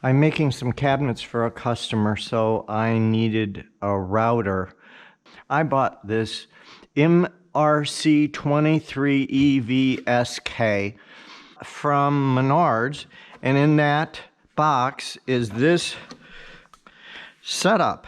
I'm making some cabinets for a customer, so I needed a router. I bought this MRC23EVSK from Menards, and in that box is this setup.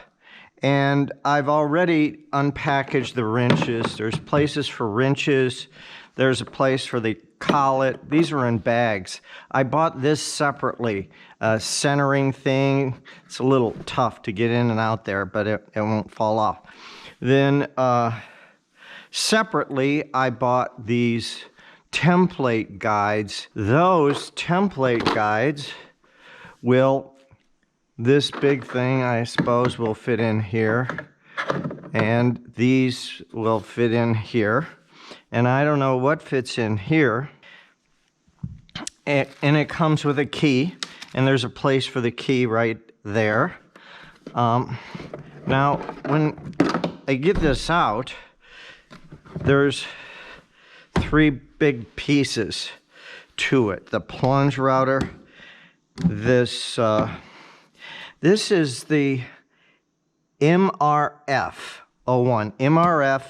And I've already unpackaged the wrenches. There's places for wrenches. There's a place for the collet. These are in bags. I bought this separately, a centering thing. It's a little tough to get in and out there, but it won't fall off. Then separately, I bought these template guides. Those template guides this big thing, I suppose, will fit in here. And these will fit in here. And I don't know what fits in here. And it comes with a key. And there's a place for the key right there. Now, when I get this out, there's 3 big pieces to it. The plunge router, this is the MRF01. MRF,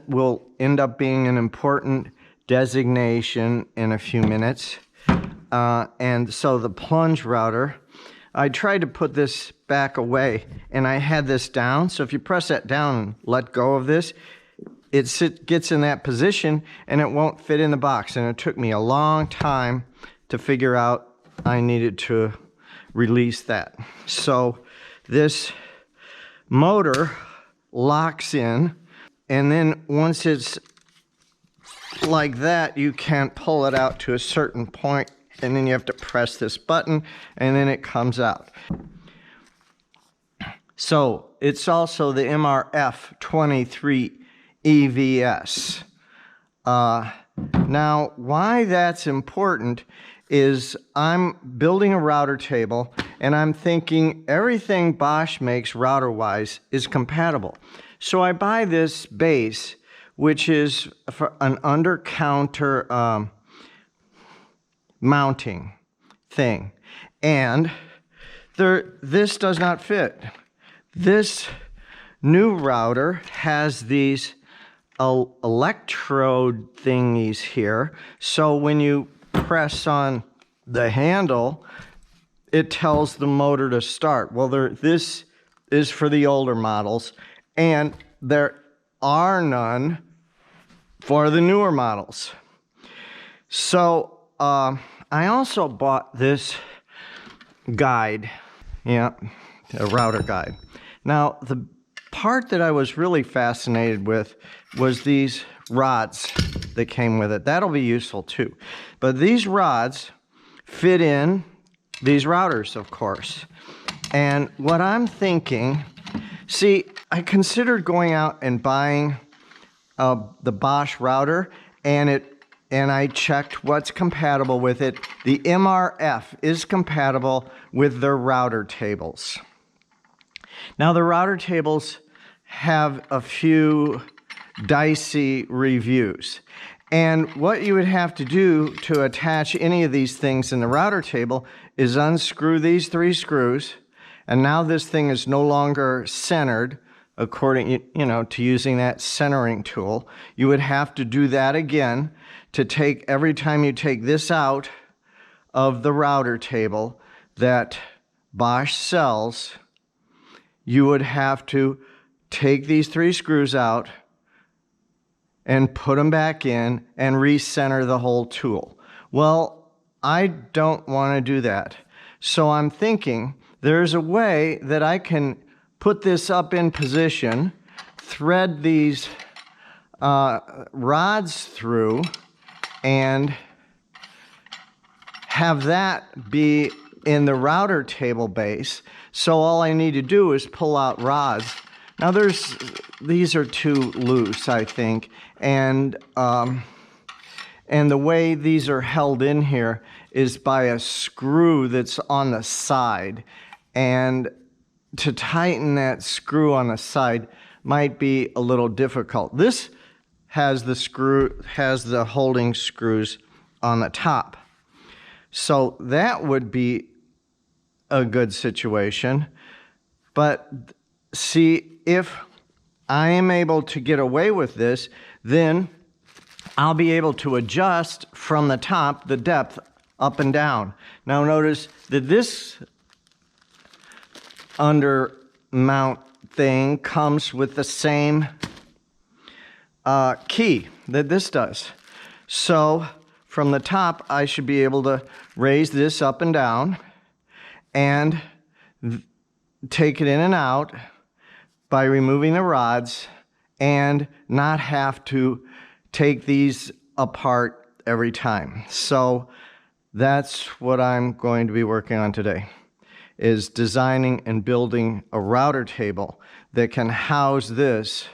will end up being an important designation in a few minutes. And so the plunge router, I tried to put this back away, and I had this down. So if you press that down and let go of this, it gets in that position, and it won't fit in the box. And it took me a long time to figure out I needed to release that. So this motor locks in, and then once it's like that, you can't pull it out to a certain point, and then you have to press this button, and then it comes out. So it's also the MRF23EVS. Now, why that's important is I'm building a router table, and I'm thinking everything Bosch makes router-wise is compatible. So I buy this base, which is for an under-counter mounting thing. And this does not fit. This new router has these electrode thingies here. So when you press on the handle, it tells the motor to start. Well, this is for the older models, and there are none for the newer models. So I also bought this guide, a router guide. Now, the part that I was really fascinated with was these rods that came with it. That'll be useful too. But these rods fit in these routers, of course. And what I'm thinking, see, I considered going out and buying the Bosch router, and I checked what's compatible with it. The MRF is compatible with their router tables. Now, the router tables have a few dicey reviews. And what you would have to do to attach any of these things in the router table is unscrew these 3 screws. And now this thing is no longer centered according, to using that centering tool. You would have to do that again to take, every time you take this out of the router table that Bosch sells, you would have to take these 3 screws out and put them back in and recenter the whole tool. Well, I don't want to do that. So I'm thinking there's a way that I can put this up in position, thread these rods through, and have that be in the router table base. So all I need to do is pull out rods. Now these are too loose, I think, and the way these are held in here is by a screw that's on the side, and to tighten that screw on the side might be a little difficult. This has the holding screws on the top. So that would be a good situation. But see, if I am able to get away with this, then I'll be able to adjust from the top the depth up and down. Now notice that this under mount thing comes with the same key that this does. So from the top, I should be able to raise this up and down and take it in and out by removing the rods and not have to take these apart every time. So that's what I'm going to be working on today, is designing and building a router table that can house this,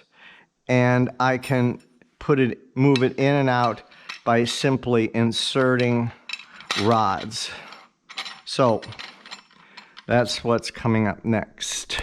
and I can move it in and out by simply inserting rods. So that's what's coming up next.